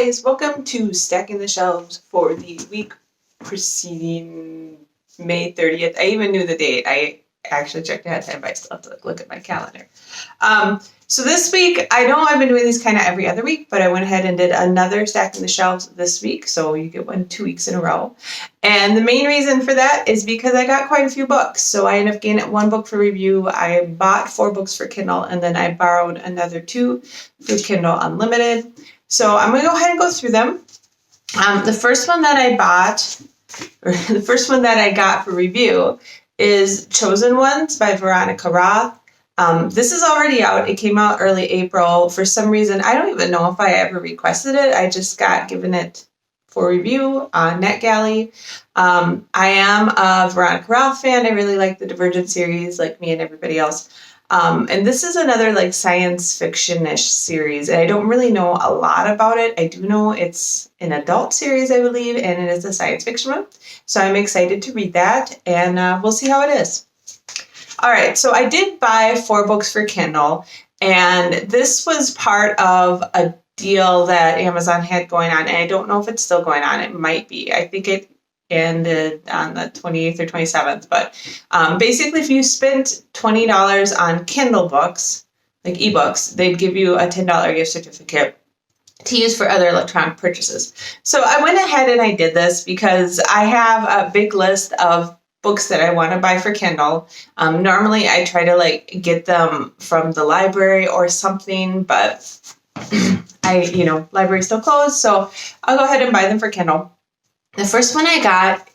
guys, welcome to Stacking the Shelves for the week preceding May 30th. I even knew the date. I actually checked ahead of time, but I still have to look at my calendar. So this week, I know I've been doing these kind of every other week, but I went ahead and did another Stacking the Shelves this week, so you get one 2 weeks in a row. And the main reason for that is because I got quite a few books. So I ended up getting one book for review. I bought 4 books for Kindle, and then I borrowed another 2 for Kindle Unlimited. So I'm going to go ahead and go through them. The first one that I bought, or the first one that I got for review, is Chosen Ones by Veronica Roth. This is already out. It came out early April. For some reason, I don't even know if I ever requested it. I just got given it for review on NetGalley. I am a Veronica Roth fan. I really like the Divergent series, like me and everybody else. And this is another like science fiction-ish series. And I don't really know a lot about it. I do know it's an adult series, I believe, and it is a science fiction one. So I'm excited to read that, and we'll see how it is. All right, so I did buy 4 books for Kindle, and this was part of a deal that Amazon had going on, and I don't know if it's still going on. It might be. I think it ended on the 28th or 27th, but basically if you spent $20 on Kindle books, like ebooks, they'd give you a $10 gift certificate to use for other electronic purchases. So I went ahead and I did this because I have a big list of books that I want to buy for Kindle. Normally I try to like get them from the library or something, but library's still closed, so I'll go ahead and buy them for Kindle. The first one I got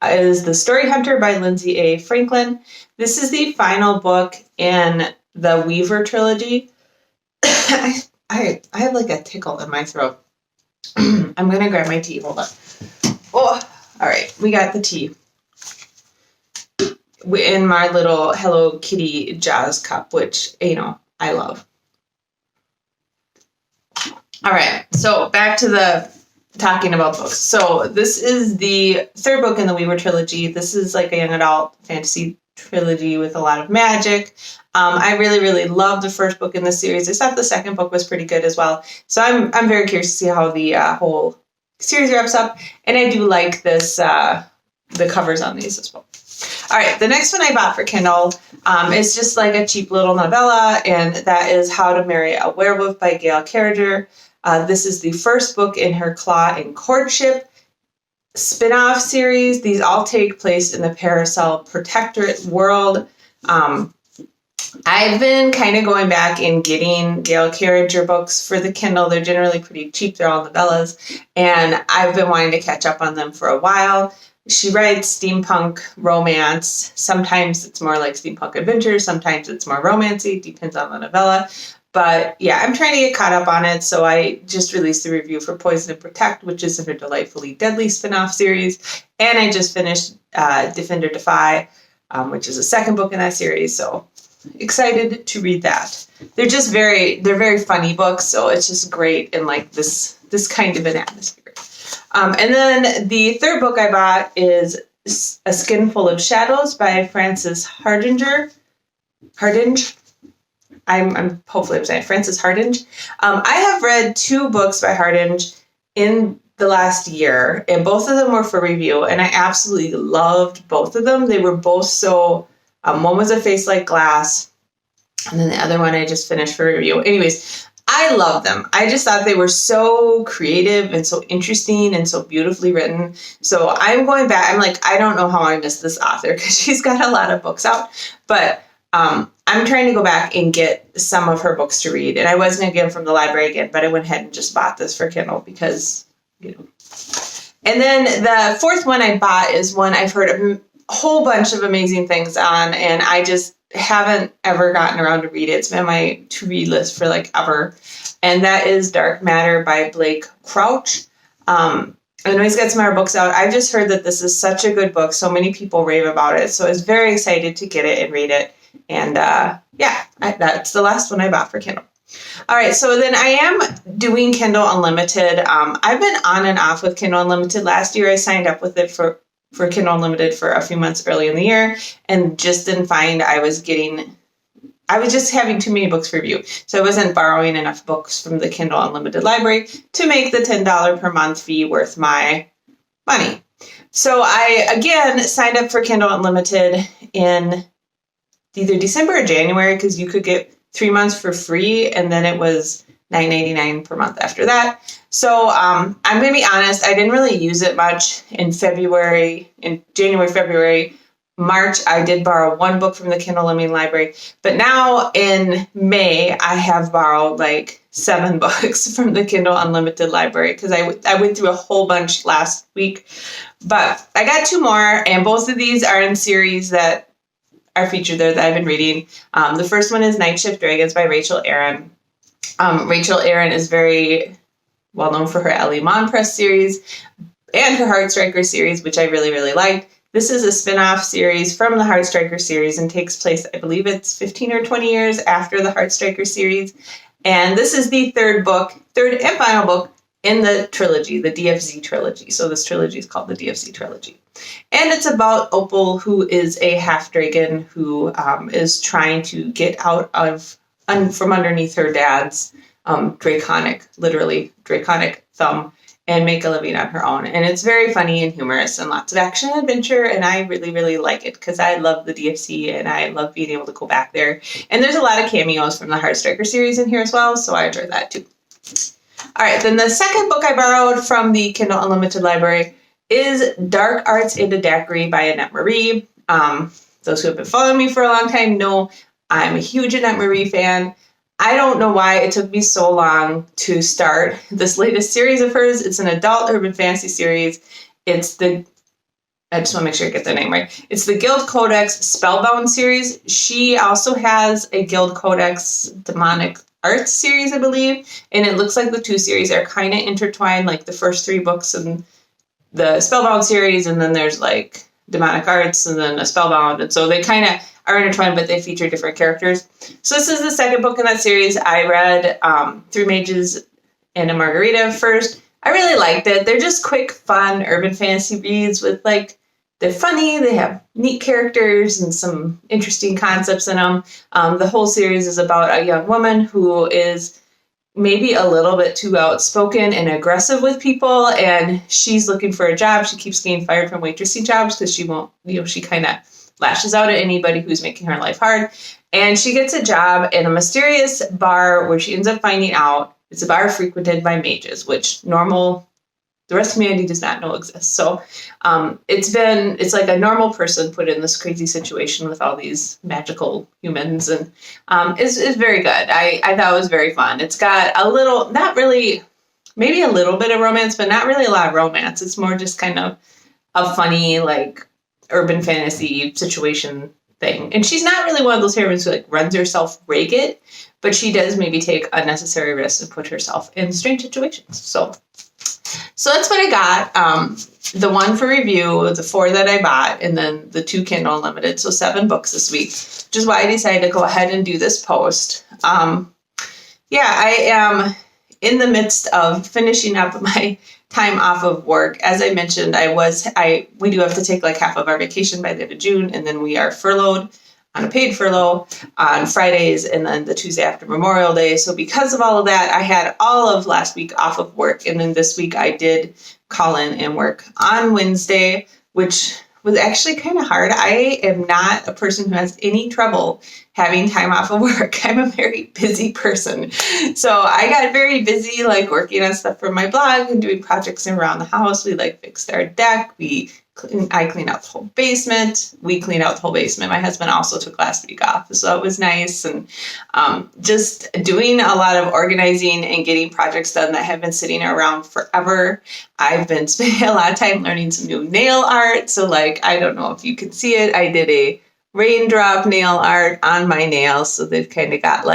is The Story Hunter by Lindsay A. Franklin. This is the final book in the Weaver trilogy. I have like a tickle in my throat. I'm going to grab my tea. Hold on. Oh, all right. We got the tea in my little Hello Kitty Jazz cup, which, I love. All right. So back to the talking about books. So this is the 3rd book in the Weaver trilogy. This is like a young adult fantasy trilogy with a lot of magic. I really, really loved the first book in the series. I thought the second book was pretty good as well. So I'm very curious to see how the whole series wraps up. And I do like this, the covers on these as well. All right, the next one I bought for Kindle is just like a cheap little novella, and that is How to Marry a Werewolf by Gail Carriger. This is the first book in her Claw and Courtship spin-off series. These all take place in the Parasol Protectorate world. I've been kind of going back and getting Gail Carriger books for the Kindle. They're generally pretty cheap. They're all novellas, and I've been wanting to catch up on them for a while. She writes steampunk romance. Sometimes it's more like steampunk adventure. Sometimes it's more romancy. Depends on the novella. But yeah, I'm trying to get caught up on it. So I just released a review for Poison and Protect, which is her Delightfully Deadly spinoff series. And I just finished Defender Defy, which is the 2nd book in that series. So excited to read that. They're very funny books. So it's just great in like this kind of an atmosphere. And then the 3rd book I bought is A Skin Full of Shadows by Frances Hardinge. Hopefully I'm saying Frances Hardinge. I have read 2 books by Hardinge in the last year, and both of them were for review, and I absolutely loved both of them. They were both so, one was A Face Like Glass, and then the other one I just finished for review. Anyways, I love them. I just thought they were so creative and so interesting and so beautifully written. So I'm going back. I'm like, I don't know how I missed this author because she's got a lot of books out. But I'm trying to go back and get some of her books to read. And I was going to get them from the library again, but I went ahead and just bought this for Kindle because, And then the 4th one I bought is one I've heard a whole bunch of amazing things on, and I just haven't ever gotten around to read it. It's been on my to-read list for like ever. And that is Dark Matter by Blake Crouch. I know he's got some other books out. I've just heard that this is such a good book. So many people rave about it. So I was very excited to get it and read it. And that's the last one I bought for Kindle. All right, so then I am doing Kindle Unlimited. I've been on and off with Kindle Unlimited. Last year I signed up with it for Kindle Unlimited for a few months early in the year and just didn't find I I was just having too many books for review. So I wasn't borrowing enough books from the Kindle Unlimited library to make the $10 per month fee worth my money. So I, again, signed up for Kindle Unlimited in either December or January, because you could get 3 months for free, and then it was $9.99 per month after that. So I'm going to be honest, I didn't really use it much in January, February. March, I did borrow one book from the Kindle Unlimited library, but now in May, I have borrowed like 7 books from the Kindle Unlimited library, because I went through a whole bunch last week. But I got 2 more, and both of these are in series that are featured there that I've been reading. The first one is Night Shift Dragons by Rachel Aaron. Rachel Aaron is very well known for her Ellie Mon Press series and her Heartstriker series, which I really, really liked. This is a spin-off series from the Heartstriker series and takes place, I believe it's 15 or 20 years after the Heartstriker series. And this is the third and final book in the trilogy, the DFZ trilogy. So this trilogy is called the DFZ trilogy. And it's about Opal, who is a half-dragon who is trying to get out of from underneath her dad's draconic thumb and make a living on her own. And it's very funny and humorous and lots of action and adventure, and I really, really like it because I love the DFC and I love being able to go back there. And there's a lot of cameos from the Heartstriker series in here as well, so I enjoy that too. All right, then the second book I borrowed from the Kindle Unlimited library is Dark Arts in a Daiquiri by Annette Marie. Those who have been following me for a long time know I'm a huge Annette Marie fan. I don't know why it took me so long to start this latest series of hers. It's an adult urban fantasy series. I just want to make sure I get the name right. It's the Guild Codex Spellbound series. She also has a Guild Codex Demonic Arts series, I believe. And it looks like the 2 series are kind of intertwined, like the first 3 books in the Spellbound series, and then there's like Demonic Arts and then a Spellbound. And so they kind of are intertwined, but they feature different characters. So this is the second book in that series. I read 3 Mages and a Margarita first. I really liked it. They're just quick, fun urban fantasy reads with they're funny. They have neat characters and some interesting concepts in them. The whole series is about a young woman who is maybe a little bit too outspoken and aggressive with people, and she's looking for a job. She keeps getting fired from waitressing jobs because she kind of lashes out at anybody who's making her life hard. And she gets a job in a mysterious bar where she ends up finding out it's a bar frequented by mages, which the rest of humanity does not know exists. So it's like a normal person put in this crazy situation with all these magical humans, and it's very good. I thought it was very fun. It's got a little, not really, maybe a little bit of romance, but not really a lot of romance. It's more just kind of a funny, urban fantasy situation thing. And she's not really one of those heroines who runs herself ragged, but she does maybe take unnecessary risks and put herself in strange situations. So that's what I got. The 1 for review, the 4 that I bought, and then the 2 Kindle Unlimited. So 7 books this week, which is why I decided to go ahead and do this post. I am in the midst of finishing up my time off of work. As I mentioned, we do have to take half of our vacation by the end of June, and then we are furloughed on a paid furlough on Fridays and then the Tuesday after Memorial Day. So because of all of that, I had all of last week off of work. And then this week I did call in and work on Wednesday, which was actually kind of hard. I am not a person who has any trouble having time off of work. I'm a very busy person. So I got very busy working on stuff for my blog and doing projects around the house. We fixed our deck. I cleaned out the whole basement. We cleaned out the whole basement. My husband also took last week off, so it was nice. And just doing a lot of organizing and getting projects done that have been sitting around forever. I've been spending a lot of time learning some new nail art. So I don't know if you can see it. I did a raindrop nail art on my nails. So they've kind of got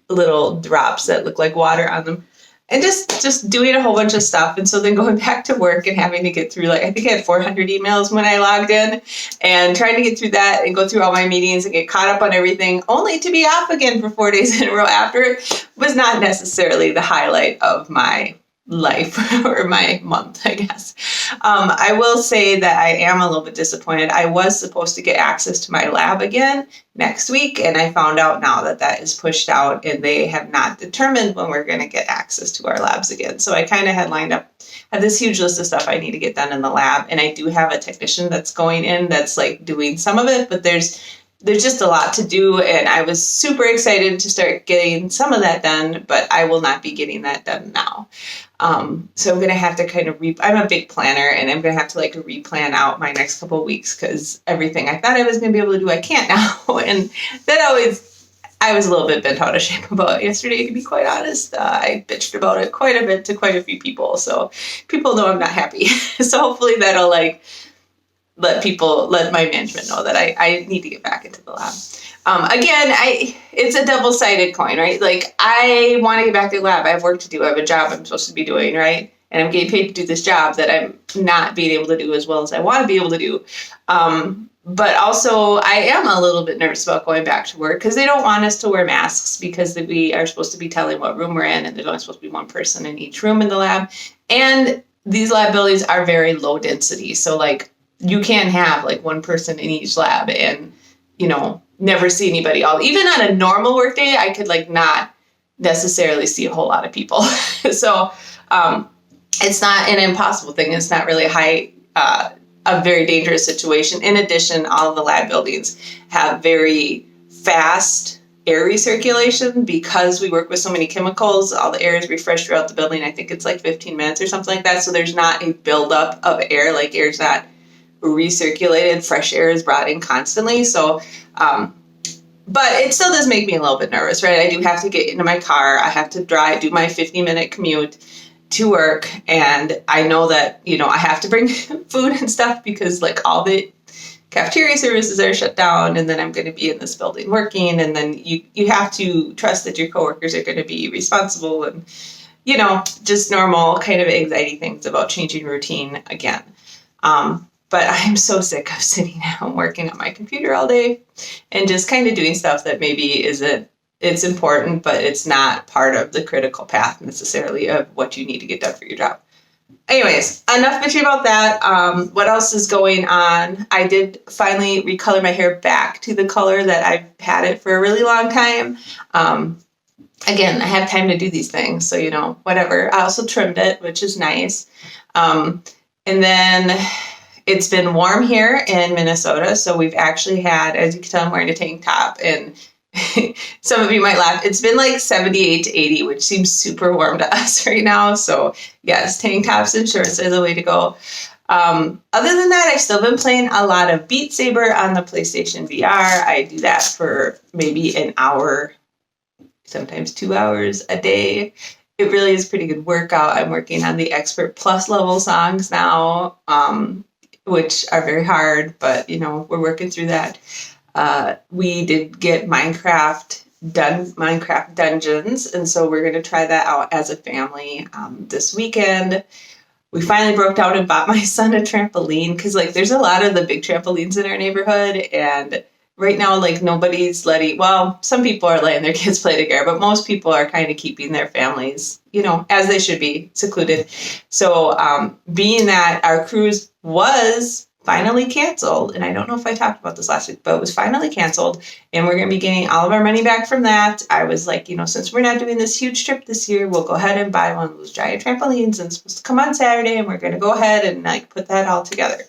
little drops that look like water on them. And just doing a whole bunch of stuff. And so then going back to work and having to get through, I think I had 400 emails when I logged in, and trying to get through that and go through all my meetings and get caught up on everything, only to be off again for 4 days in a row after, was not necessarily the highlight of my life or my month, I guess. I will say that I am a little bit disappointed. I was supposed to get access to my lab again next week, and I found out now that that is pushed out, and they have not determined when we're going to get access to our labs again. So I kind of had lined up, I have this huge list of stuff I need to get done in the lab, and I do have a technician that's going in that's like doing some of it, but there's just a lot to do, and I was super excited to start getting some of that done, but I will not be getting that done now. So I'm going to have to kind of I'm a big planner, and I'm going to have to like replan out my next couple of weeks, because everything I thought I was going to be able to do, I can't now. And I was a little bit bent out of shape about it yesterday, to be quite honest. I bitched about it quite a bit to quite a few people, so people know I'm not happy. So hopefully that'll like let my management know that I need to get back into the lab. Again, it's a double-sided coin, right? Like, I want to get back to the lab. I have work to do. I have a job I'm supposed to be doing, right? And I'm getting paid to do this job that I'm not being able to do as well as I want to be able to do. But also, I am a little bit nervous about going back to work, because they don't want us to wear masks, because we are supposed to be telling what room we're in, and there's only supposed to be one person in each room in the lab. And these lab buildings are very low density. So, like, you can't have like one person in each lab and, never see anybody. Even on a normal work day, I could like not necessarily see a whole lot of people. So it's not an impossible thing. It's not really a very dangerous situation. In addition, all of the lab buildings have very fast air recirculation, because we work with so many chemicals. All the air is refreshed throughout the building. I think it's like 15 minutes or something like that. So there's not a buildup of air. Like, air's not recirculated. Fresh air is brought in constantly. So, but it still does make me a little bit nervous, right? I do have to get into my car. I have to do my 50-minute commute to work. And I know that, I have to bring food and stuff, because like all the cafeteria services are shut down, and then I'm going to be in this building working. And then you have to trust that your coworkers are going to be responsible, and, just normal kind of anxiety things about changing routine again. But I'm so sick of sitting at home working on my computer all day and just kind of doing stuff that maybe it's important, but it's not part of the critical path necessarily of what you need to get done for your job. Anyways, enough bitching about that. What else is going on? I did finally recolor my hair back to the color that I've had it for a really long time. Again, I have time to do these things, so, whatever. I also trimmed it, which is nice. And then it's been warm here in Minnesota, so we've actually had, as you can tell, I'm wearing a tank top, and some of you might laugh. It's been like 78 to 80, which seems super warm to us right now. So yes, tank tops and shorts are the way to go. Other than that, I've still been playing a lot of Beat Saber on the PlayStation VR. I do that for maybe an hour, sometimes 2 hours a day. It really is a pretty good workout. I'm working on the Expert Plus level songs now, which are very hard, but, we're working through that. We did get Minecraft Dungeons, and so we're going to try that out as a family this weekend. We finally broke down and bought my son a trampoline, because, like, there's a lot of the big trampolines in our neighborhood, and right now, like, nobody's some people are letting their kids play together, but most people are kind of keeping their families, as they should be, secluded. So being that our cruise was finally canceled, and I don't know if I talked about this last week, but it was finally canceled, and we're going to be getting all of our money back from that. I was like, since we're not doing this huge trip this year, we'll go ahead and buy one of those giant trampolines, and it's supposed to come on Saturday, and we're going to go ahead and like put that all together.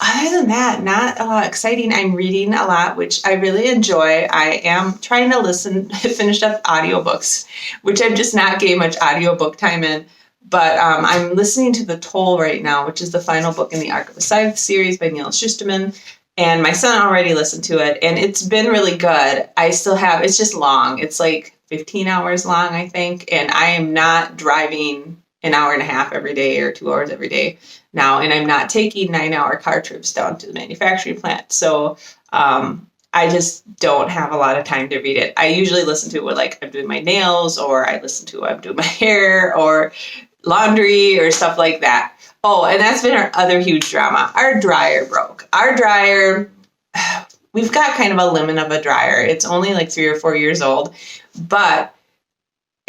Other than that, not a lot exciting. I'm reading a lot, which I really enjoy. I am trying to finish up audiobooks, which I'm just not getting much audiobook time in. But I'm listening to The Toll right now, which is the final book in the Arc of the Scythe series by Neil Shusterman. And my son already listened to it, and it's been really good. It's just long. It's like 15 hours long, I think. And I am not driving an hour and a half every day or 2 hours every day now. And I'm not taking 9-hour car trips down to the manufacturing plant. So I just don't have a lot of time to read it. I usually listen to it when I'm doing my nails, or I listen to it when I'm doing my hair or laundry or stuff like that. Oh, and that's been our other huge drama. Our dryer broke. Our dryer, we've got kind of a lemon of a dryer. It's only like 3 or 4 years old, but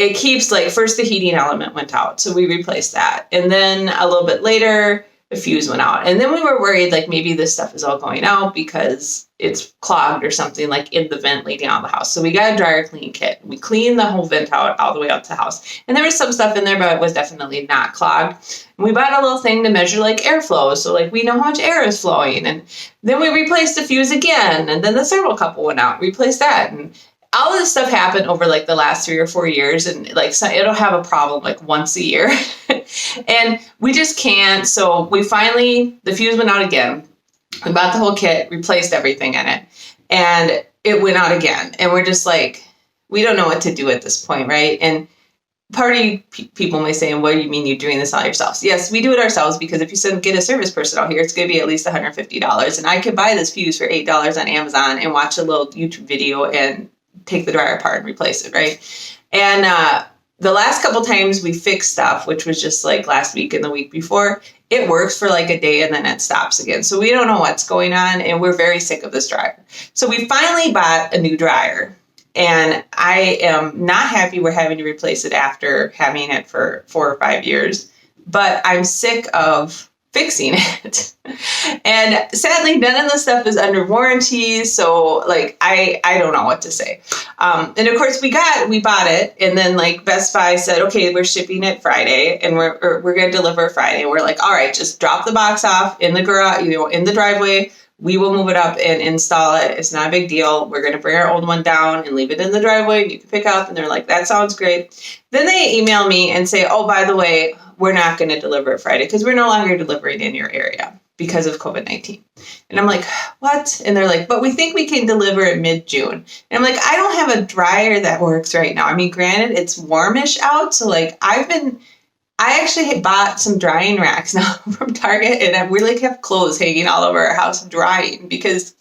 it keeps like, first the heating element went out, so we replaced that. And then a little bit later, the fuse went out. And then we were worried like maybe this stuff is all going out because it's clogged or something like in the vent leading out of the house. So we got a dryer clean kit. We cleaned the whole vent out all the way out to the house. And there was some stuff in there, but it was definitely not clogged. And we bought a little thing to measure like airflow. So like we know how much air is flowing. And then we replaced the fuse again. And then the thermocouple went out, replaced that. And all of this stuff happened over like the last 3 or 4 years, and like so it'll have a problem like once a year. And we just can't. So we finally, the fuse went out again. We bought the whole kit, replaced everything in it, and it went out again. And we're just like, we don't know what to do at this point, right? And people may say, what do you mean you're doing this all yourselves? Yes, we do it ourselves, because if you get a service person out here, it's going to be at least $150. And I could buy this fuse for $8 on Amazon and watch a little YouTube video and take the dryer apart and replace it, right? And the last couple times we fixed stuff, which was just like last week and the week before, it works for like a day and then it stops again. So we don't know what's going on, and we're very sick of this dryer. So we finally bought a new dryer, and I am not happy we're having to replace it after having it for 4 or 5 years, but I'm sick of fixing it. And sadly, none of the stuff is under warranty. So like, I don't know what to say. And of course we bought it, and then like Best Buy said, okay, we're shipping it Friday, and we're going to deliver Friday. We're like, all right, just drop the box off in the garage, in the driveway. We will move it up and install it. It's not a big deal. We're going to bring our old one down and leave it in the driveway, and you can pick up. And they're like, that sounds great. Then they email me and say, oh, by the way, we're not going to deliver it Friday because we're no longer delivering in your area because of COVID-19. And I'm like, what? And they're like, but we think we can deliver it mid-June. And I'm like, I don't have a dryer that works right now. I mean, granted, it's warmish out. So like I actually bought some drying racks now from Target, and we like have clothes hanging all over our house drying because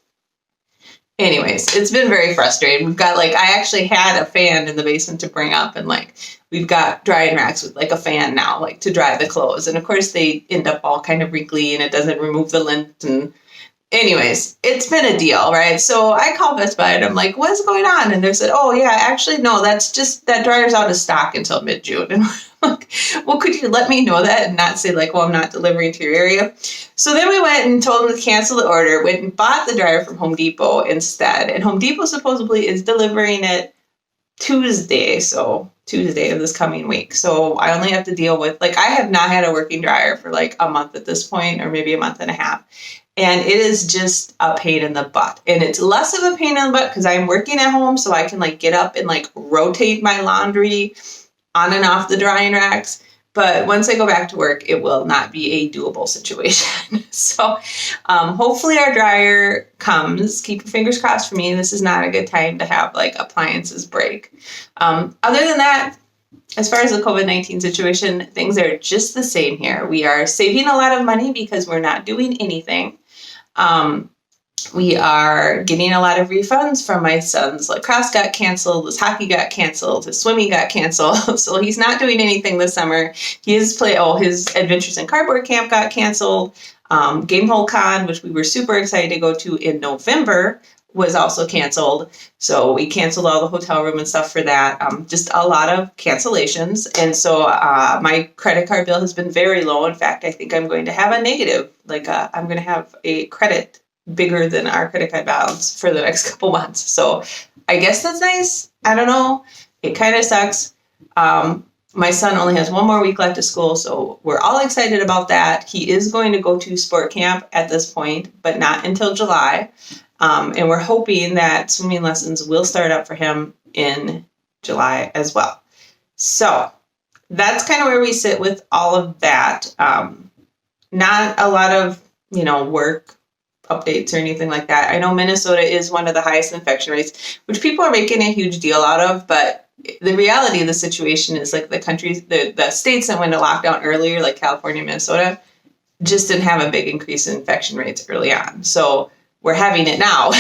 anyways, it's been very frustrating. We've got I actually had a fan in the basement to bring up, and we've got drying racks with a fan now, to dry the clothes. And of course they end up all kind of wrinkly and it doesn't remove the lint. And anyways, it's been a deal, right? So I called Best Buy and I'm like, what's going on? And they said, oh yeah, actually, no, that's just, that dryer's out of stock until mid-June. And I'm like, well, could you let me know that and not say well, I'm not delivering to your area? So then we went and told them to cancel the order, went and bought the dryer from Home Depot instead. And Home Depot supposedly is delivering it Tuesday, so Tuesday of this coming week. So I only have to deal with, I have not had a working dryer for a month at this point, or maybe a month and a half. And it is just a pain in the butt. And it's less of a pain in the butt because I'm working at home, so I can get up and rotate my laundry on and off the drying racks. But once I go back to work, it will not be a doable situation. So hopefully our dryer comes. Keep your fingers crossed for me. This is not a good time to have appliances break. Other than that, as far as the COVID-19 situation, things are just the same here. We are saving a lot of money because we're not doing anything. We are getting a lot of refunds from my son's lacrosse got canceled, his hockey got canceled, his swimming got canceled. So he's not doing anything this summer. His Adventures in Cardboard camp got canceled. Gamehole Con, which we were super excited to go to in November, was also canceled. So we canceled all the hotel room and stuff for that. Just a lot of cancellations. And so my credit card bill has been very low. In fact, I think I'm going to have a negative. I'm going to have a credit bigger than our credit card balance for the next couple months. So I guess that's nice. I don't know. It kind of sucks. My son only has 1 more week left of school, so we're all excited about that. He is going to go to sport camp at this point, but not until July. And we're hoping that swimming lessons will start up for him in July as well. So that's kind of where we sit with all of that. Not a lot of, work updates or anything like that. I know Minnesota is one of the highest infection rates, which people are making a huge deal out of, but the reality of the situation is the states that went into lockdown earlier, like California, Minnesota, just didn't have a big increase in infection rates early on. So we're having it now.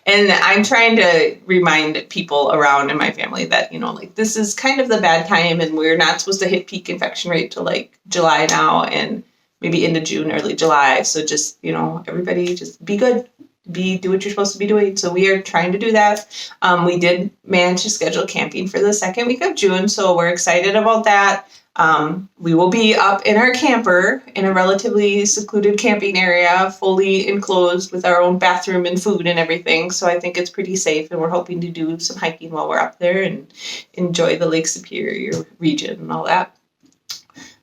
And I'm trying to remind people around in my family that, this is kind of the bad time, and we're not supposed to hit peak infection rate till July now, and maybe into June, early July. So just, everybody just be good. do what you're supposed to be doing. So we are trying to do that. We did manage to schedule camping for the second week of June, so we're excited about that. We will be up in our camper in a relatively secluded camping area, fully enclosed with our own bathroom and food and everything. So I think it's pretty safe, and we're hoping to do some hiking while we're up there and enjoy the Lake Superior region and all that.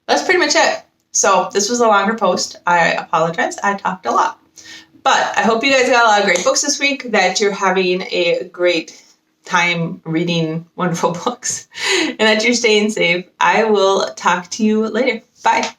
That's pretty much it. So this was a longer post. I apologize. I talked a lot. But I hope you guys got a lot of great books this week, that you're having a great time reading wonderful books, and that you're staying safe. I will talk to you later. Bye.